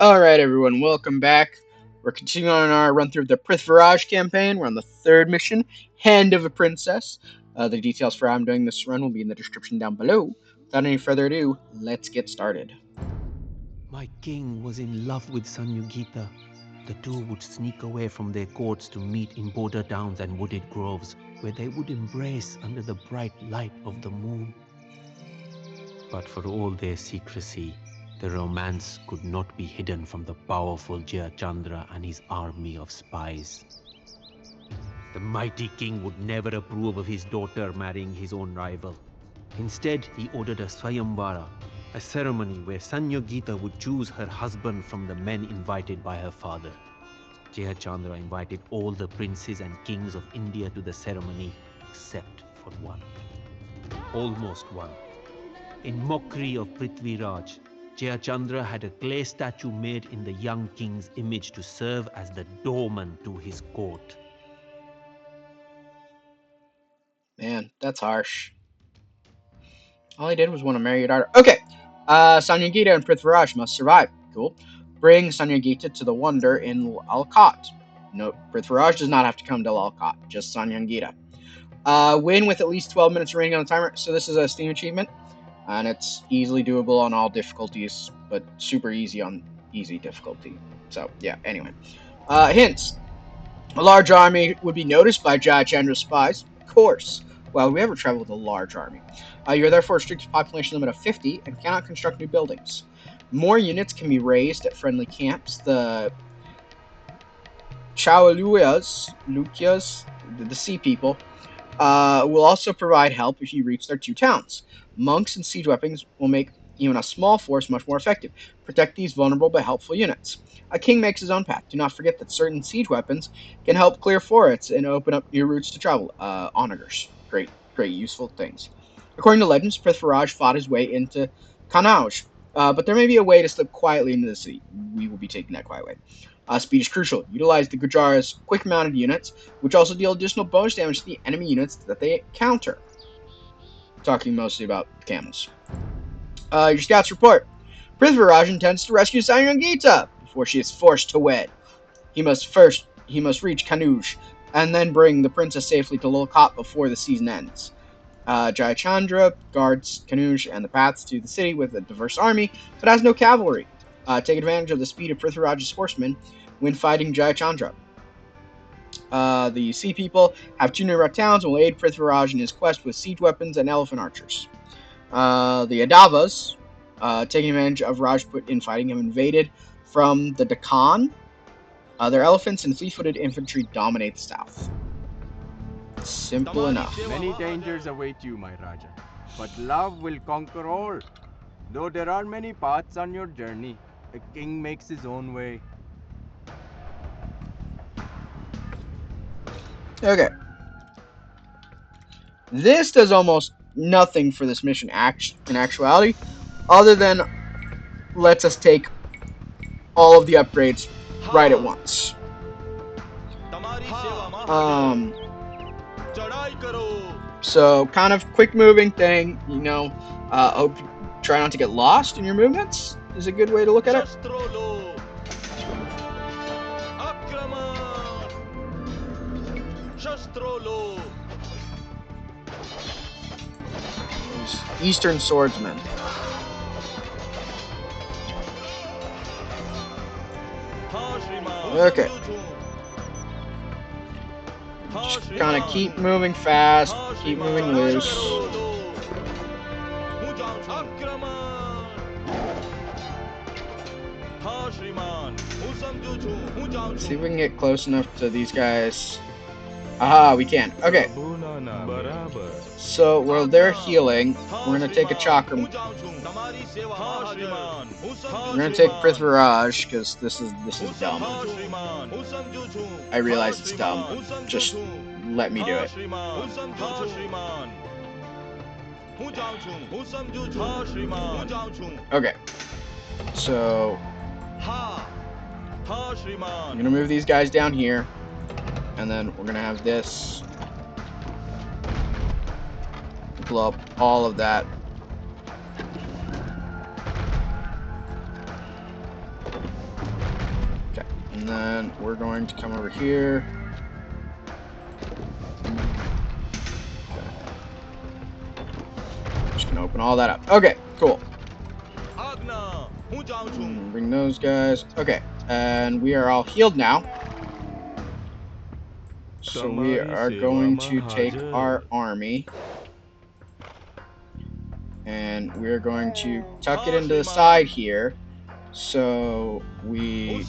Alright, everyone, welcome back. We're continuing on our run through the Prithviraj campaign. We're on the third mission, Hand of a Princess. The details for how I'm doing this run will be in the description down below. Without any further ado, let's get started. My king was in love with Sanyogita. The two would sneak away from their courts to meet in border towns and wooded groves, where they would embrace under the bright light of the moon. But for all their secrecy, the romance could not be hidden from the powerful Jayachandra and his army of spies. The mighty king would never approve of his daughter marrying his own rival. Instead, he ordered a Swayamvara, a ceremony where Sanyogita would choose her husband from the men invited by her father. Jayachandra invited all the princes and kings of India to the ceremony except for one. Almost one. In mockery of Prithviraj, Jayachandra had a clay statue made in the young king's image to serve as the doorman to his court. Man, that's harsh. All he did was want to marry your daughter. Okay, Sanyogita and Prithviraj must survive. Cool. Bring Sanyogita to the Wonder in Alcott. No, Prithviraj does not have to come to Alcott, just Sanyogita. Win with at least 12 minutes remaining on the timer. So this is a Steam achievement, and it's easily doable on all difficulties, but super easy on easy difficulty. So yeah, anyway. Hints. A large army would be noticed by Jayachandra's spies. Of course. Well, we ever travel with a large army. You're therefore restricted to a population limit of 50 and cannot construct new buildings. More units can be raised at friendly camps. The Lukyas, the sea people, will also provide help if you reach their two towns. Monks and siege weapons will make even a small force much more effective. Protect these vulnerable but helpful units. A king makes his own path. Do not forget that certain siege weapons can help clear forests and open up new routes to travel. Onagers. Great, useful things. According to legends, Prithviraj fought his way into Kanauj, but there may be a way to slip quietly into the city. We will be taking that quiet way. Speed is crucial. Utilize the Gurjara's quick-mounted units, which also deal additional bonus damage to the enemy units that they counter. Talking mostly about camels. Your scouts report. Prithviraj intends to rescue Sanyogita before she is forced to wed. He must reach Kanuj, and then bring the princess safely to Lolkot before the season ends. Jayachandra guards Kanuj and the paths to the city with a diverse army, but has no cavalry. Take advantage of the speed of Prithviraj's horsemen when fighting Jayachandra. The Sea People have two nearby towns and will aid Prithviraj in his quest with siege weapons and elephant archers. The Adavas, taking advantage of Rajput infighting, have invaded from the Deccan. Their elephants and fleet-footed infantry dominate the south. Simple enough. Many dangers await you, my Raja, but love will conquer all. Though there are many paths on your journey, a king makes his own way. Okay. This does almost nothing for this mission in actuality, other than lets us take all of the upgrades right at once. So kind of quick moving thing, hope you try not to get lost in your movements is a good way to look at it. Eastern swordsmen. Okay. Just kind of keep moving fast, keep moving loose. See if we can get close enough to these guys. Aha, we can. Okay. So while they're healing, we're gonna take a chakra. We're gonna take Prithviraj because this is dumb. I realize it's dumb. Just let me do it. Okay. So I'm gonna move these guys down here, and then we're gonna have this blow up all of that. And then we're going to come over here. Just gonna open all that up. Okay, cool. Bring those guys. Okay, and we are all healed now. So we are going to take our army. And we're going to tuck it into the side here. So we...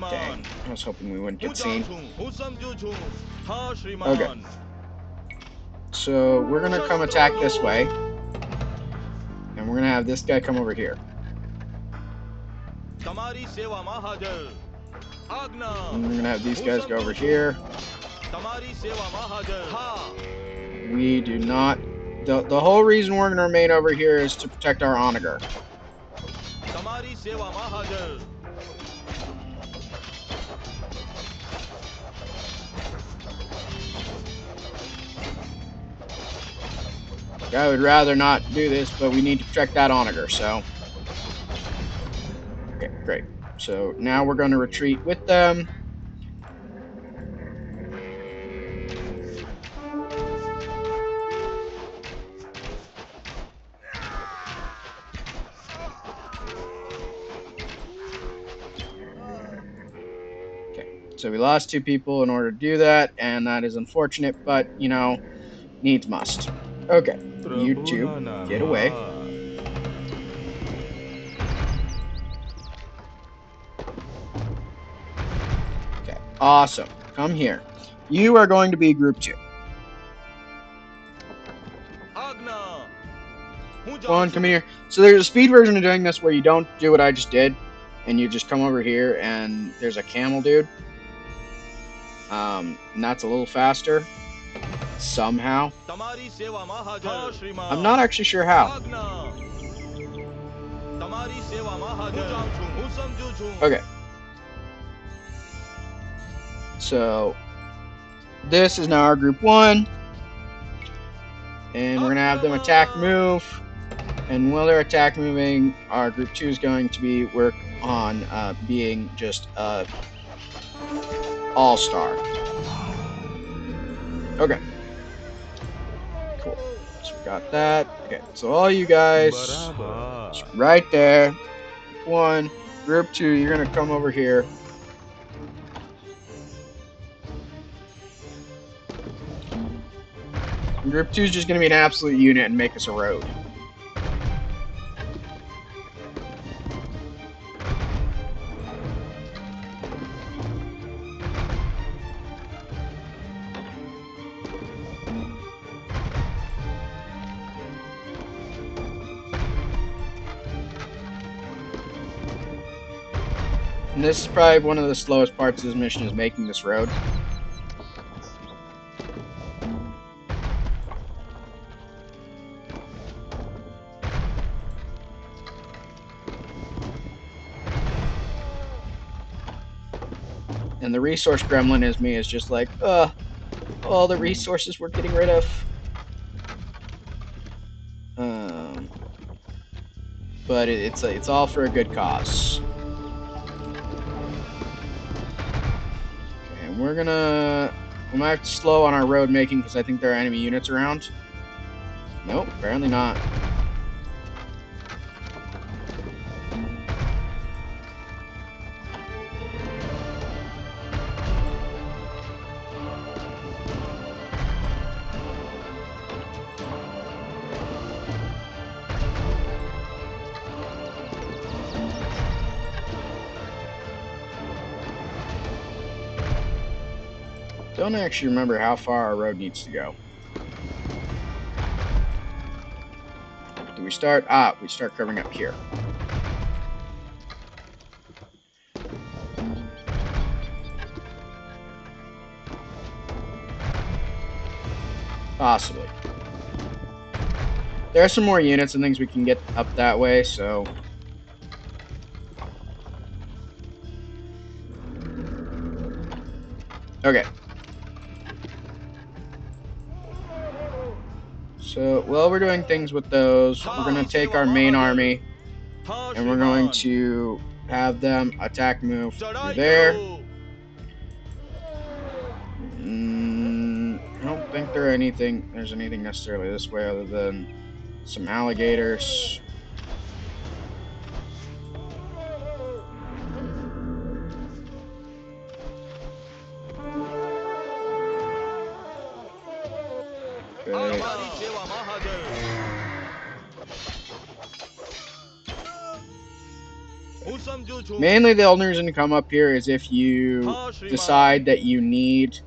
Dang, I was hoping we wouldn't get seen. Okay. So we're gonna come attack this way. And we're gonna have this guy come over here. And we're gonna have these guys go over here. We do not... The whole reason we're gonna remain over here is to protect our onager. I would rather not do this, but we need to protect that onager, so... Okay, great. So now we're going to retreat with them. Okay, so we lost 2 people in order to do that, and that is unfortunate, but, you know, needs must. Okay, you 2, get away. Okay, awesome. Come here. You are going to be group 2. Come on, come here. So there's a speed version of doing this where you don't do what I just did, and you just come over here, and there's a camel dude. And that's a little faster. Somehow. I'm not actually sure how. Okay. So this is now our group 1. And we're gonna have them attack move. And while they're attack moving, our group 2 is going to be work on being just all-star. Okay. Cool. So we got that. Okay, so all you guys right there. Group 1, group 2, you're gonna come over here. And group 2 is just gonna be an absolute unit and make us a road. And this is probably one of the slowest parts of this mission, is making this road. And the resource gremlin is me, is just like, all the resources we're getting rid of. But it's all for a good cause. And we might have to slow on our road making because I think there are enemy units around. Nope, apparently not. Don't actually remember how far our road needs to go. Do we start? We start covering up here. Possibly. There are some more units and things we can get up that way, so... Okay. So, while we're doing things with those, we're going to take our main army, and we're going to have them attack move through there. I don't think there's anything necessarily this way other than some alligators. Okay. Mainly the only reason to come up here is if you decide that you need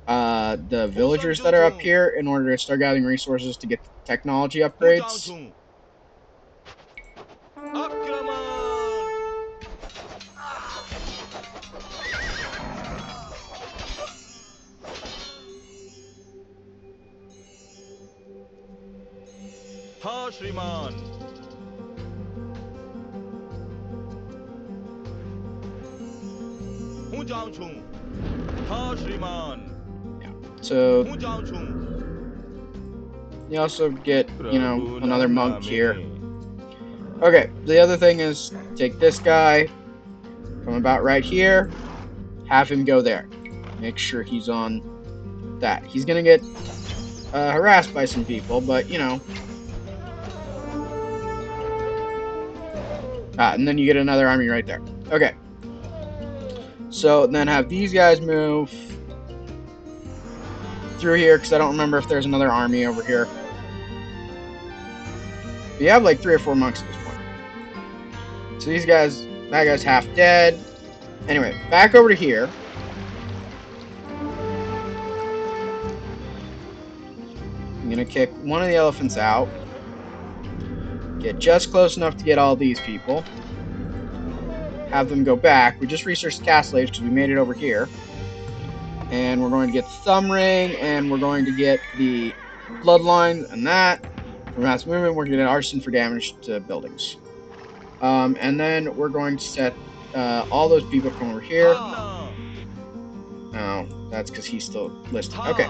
the villagers that are up here in order to start gathering resources to get technology upgrades. So you also get, another monk here. Okay, the other thing is take this guy, come about right here, have him go there. Make sure he's on that. He's gonna get harassed by some people, but and then you get another army right there. Okay. So then have these guys move through here, because I don't remember if there's another army over here. But you have like 3 or 4 monks at this point. So that guy's half dead. Anyway, back over to here. I'm gonna kick one of the elephants out. Get just close enough to get all these people. Have them go back. We just researched castle age because we made it over here. And we're going to get the thumb ring, and we're going to get the bloodline and that. For mass movement, we're going to get arson for damage to buildings. And then we're going to set all those people from over here. Oh, that's because he's still listed. Okay.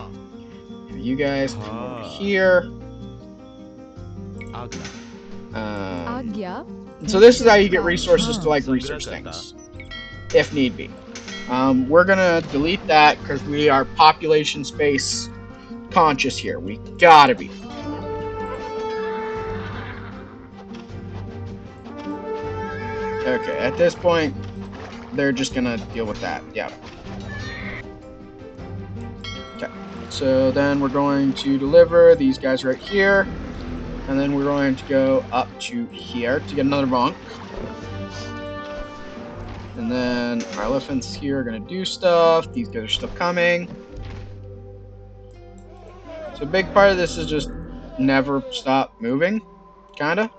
You guys come over here. So this is how you get resources to research things, if need be. We're gonna delete that because we are population space conscious here. We gotta be. Okay, at this point, they're just gonna deal with that. Yeah. Okay. So then we're going to deliver these guys right here. And then we're going to go up to here to get another monk. And then our elephants here are going to do stuff. These guys are still coming. So a big part of this is just never stop moving, kind of.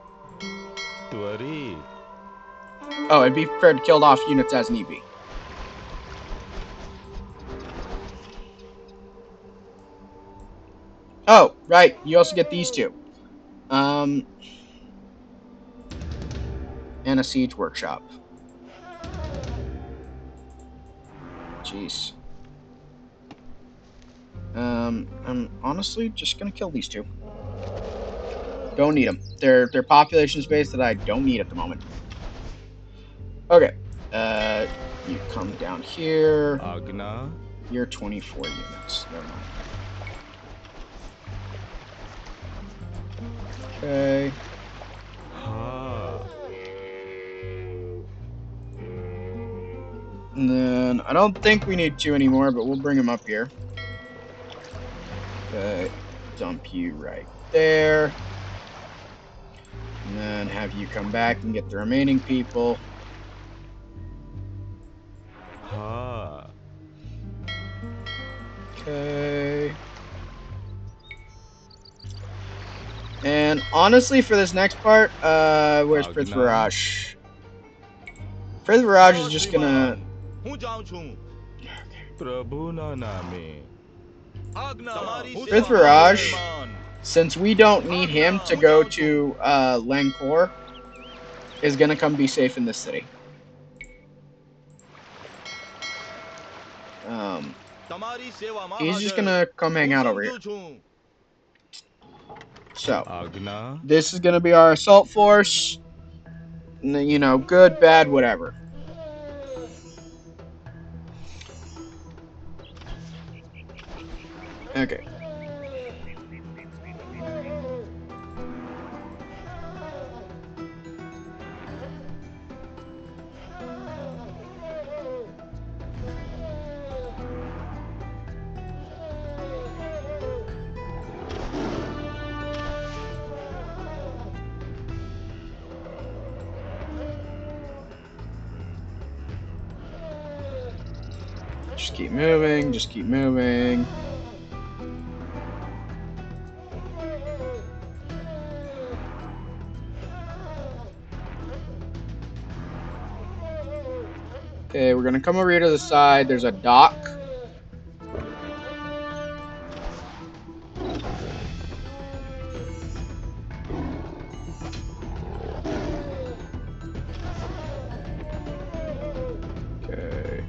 Oh, and be prepared to kill off units as need be. Oh, right. You also get these two. And a siege workshop. Jeez. I'm honestly just gonna kill these two. Don't need them. They're population space that I don't need at the moment. Okay. You come down here. Agna. You're 24 units. Never mind. Okay. And then I don't think we need 2 anymore, but we'll bring them up here. Okay. Dump you right there. And then have you come back and get the remaining people. Okay. And honestly, for this next part, where's Prithviraj? Prithviraj is just gonna. Prithviraj, since we don't need him to go to Langkor, is gonna come be safe in this city. He's just gonna come hang out over here. So, this is gonna be our assault force. You know, good, bad, whatever. Okay. Just keep moving, just keep moving. Okay, we're gonna come over here to the side. There's a dock. Okay.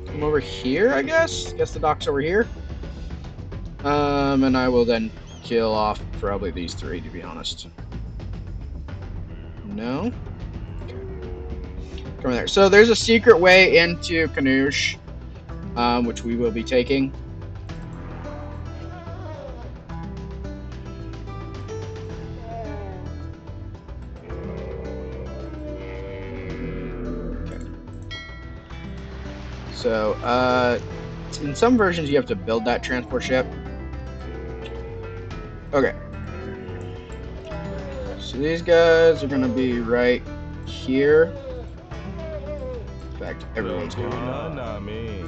Come over here, I guess? Guess the dock's over here. And I will then kill off probably these three, to be honest. No? Okay. Come there. So there's a secret way into Canoosh, which we will be taking. Okay. So, in some versions, you have to build that transport ship. Okay. So these guys are gonna be right here. In fact, everyone's gonna be.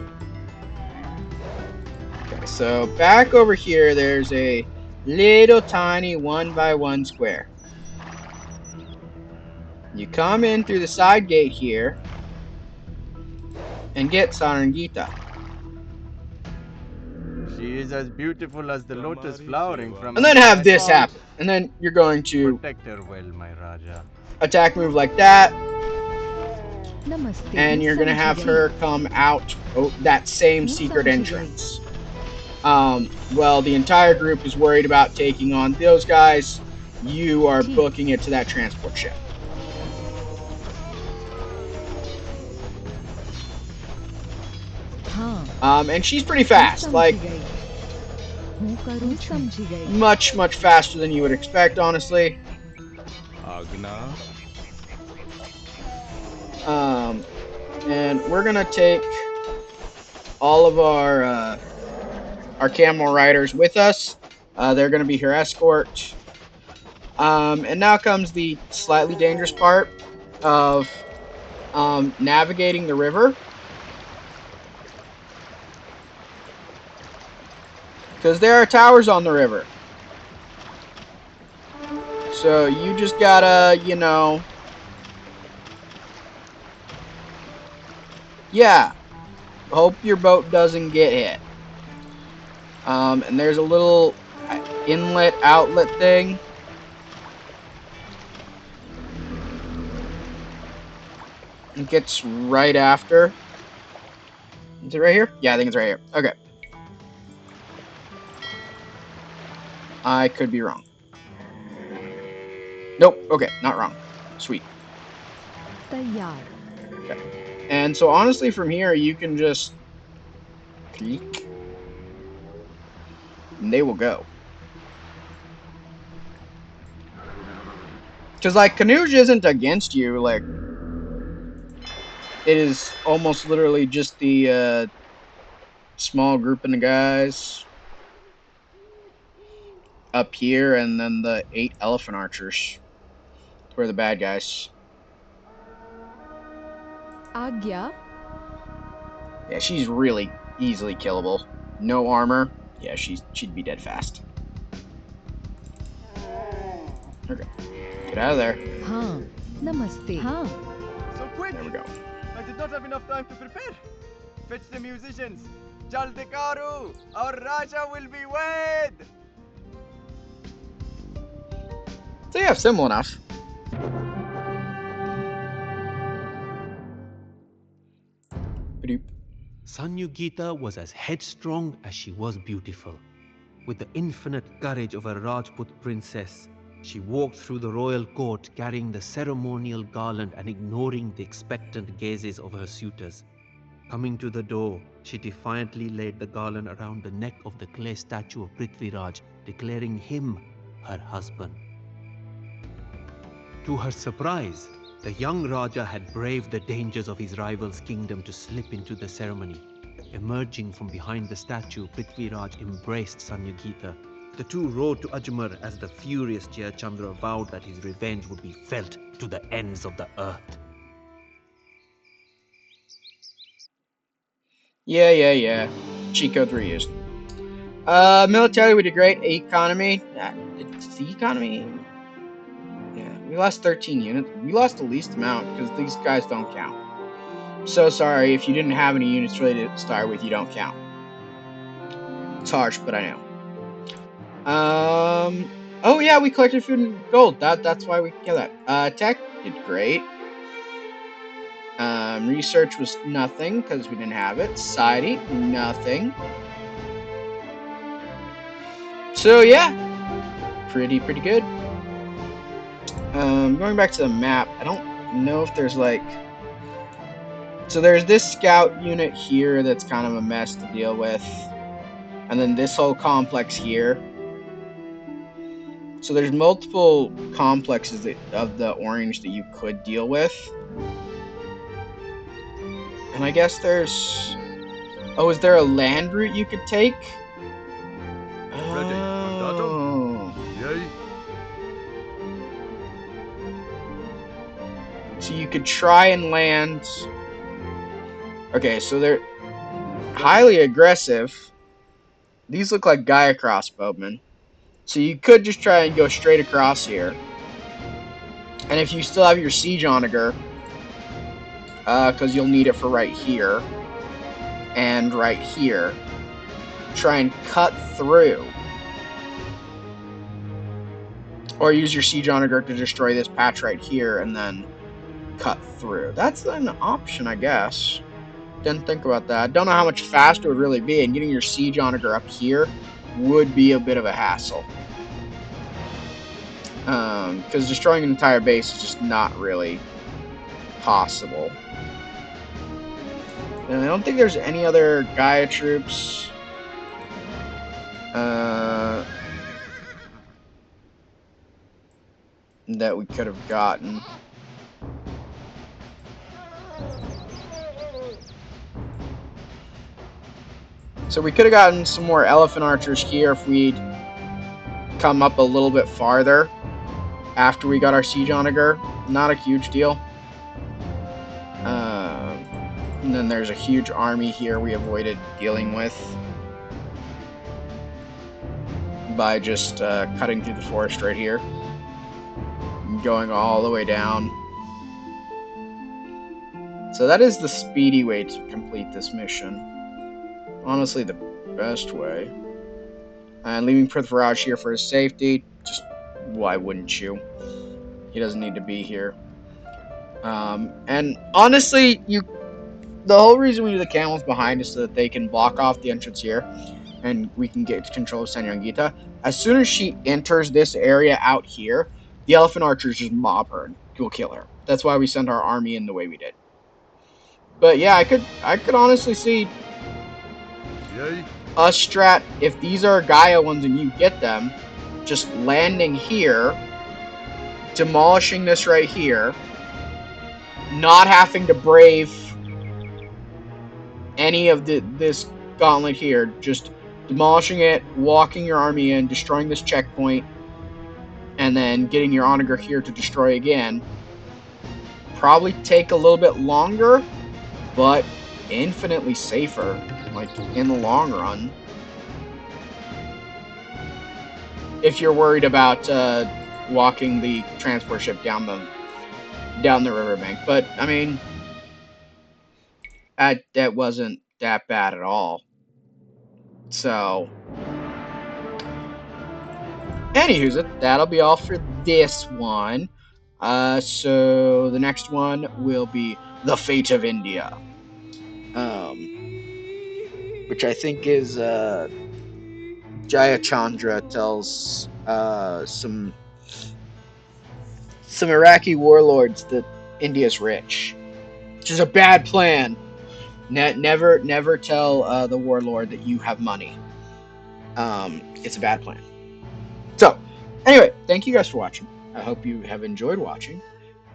Okay, so back over here, there's a little tiny 1x1 square. You come in through the side gate here and get Sanyogita. She is as beautiful as the lotus flowering from And then near have my this swamp. happen. And then you're going to Protect her well, my Raja. attack move like that. Namaste. And you're going to have her come out that same secret entrance. Well, the entire group is worried about taking on those guys. You are booking it to that transport ship. And she's pretty fast, like much faster than you would expect, honestly. And we're gonna take all of our camel riders with us. They're gonna be her escort. And now comes the slightly dangerous part of navigating the river. Because there are towers on the river. So you just gotta, you know... Yeah. Hope your boat doesn't get hit. And there's a little inlet outlet thing. It gets right after. Is it right here? Yeah, I think it's right here. Okay. I could be wrong. Nope. Okay, not wrong. Sweet. Okay. And so honestly, from here, you can just peek. And they will go. Because, like, Canooge isn't against you. Like, it is almost literally just the small group of the guys up here, and then the 8 elephant archers, who are the bad guys. Agya? Yeah, she's really easily killable. No armor. Yeah, she'd be dead fast. Okay. Get out of there. Namaste. So quick! There we go. I did not have enough time to prepare. Fetch the musicians. Chaldekaru, our Raja will be wed. So yeah, simple enough. Ba-doop. Sanyogita was as headstrong as she was beautiful. With the infinite courage of a Rajput princess, She walked through the royal court carrying the ceremonial garland and ignoring the expectant gazes of her suitors. Coming to the door, she defiantly laid the garland around the neck of the clay statue of Prithviraj, declaring him her husband. To her surprise, the young Raja had braved the dangers of his rival's kingdom to slip into the ceremony. Emerging from behind the statue, Prithviraj embraced Sanyogita. The two rode to Ajmer as the furious Jayachandra vowed that his revenge would be felt to the ends of the earth. Yeah. Cheat codes were used. Military, we did great. Economy, it's the economy. Yeah, we lost 13 units. We lost the least amount because these guys don't count. So sorry if you didn't have any units ready to start with. You don't count. It's harsh, but I know. Oh yeah, we collected food and gold. That's why we kill that. Tech did great. Research was nothing because we didn't have it. Society, nothing. So yeah, pretty good. Going back to the map, I don't know if there's like. So there's this scout unit here that's kind of a mess to deal with, and then this whole complex here. So there's multiple complexes of the orange that you could deal with. And I guess there's... Oh, is there a land route you could take? Oh. So you could try and land... Okay, so they're highly aggressive. These look like Gaia crossbowmen. So you could just try and go straight across here. And if you still have your siege onager, because you'll need it for right here and right here, try and cut through. Or use your siege onager to destroy this patch right here and then cut through. That's an option, I guess. Didn't think about that. Don't know how much faster it would really be, and getting your siege onager up here would be a bit of a hassle. Because destroying an entire base is just not really possible. And I don't think there's any other Gaia troops. That we could have gotten. So we could have gotten some more elephant archers here if we'd come up a little bit farther after we got our siege onager. Not a huge deal. And then there's a huge army here we avoided dealing with by just cutting through the forest right here, going all the way down. So that is the speedy way to complete this mission. Honestly, the best way. And leaving Prithviraj here for his safety, just why wouldn't you? He doesn't need to be here. And honestly, the whole reason we do the camels behind is so that they can block off the entrance here, and we can get control of Sanyogita. As soon as she enters this area out here, the elephant archers just mob her and will kill her. That's why we send our army in the way we did. But yeah, I could honestly see a strat, if these are Gaia ones and you get them, just landing here, demolishing this right here, not having to brave any of this gauntlet here, just demolishing it, walking your army in, destroying this checkpoint, and then getting your onager here to destroy again. Probably take a little bit longer, but infinitely safer, like in the long run. If you're worried about walking the transport ship down the riverbank, but I mean, that wasn't that bad at all. So, anywho's that'll be all for this one. So the next one will be The Fate of India, which I think is Jayachandra tells some some Iraqi warlords that India's rich, which is a bad plan. Never tell the warlord that you have money. It's a bad plan. So, anyway, thank you guys for watching. I hope you have enjoyed watching,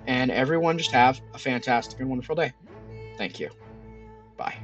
and everyone just have a fantastic and wonderful day. Thank you. Bye.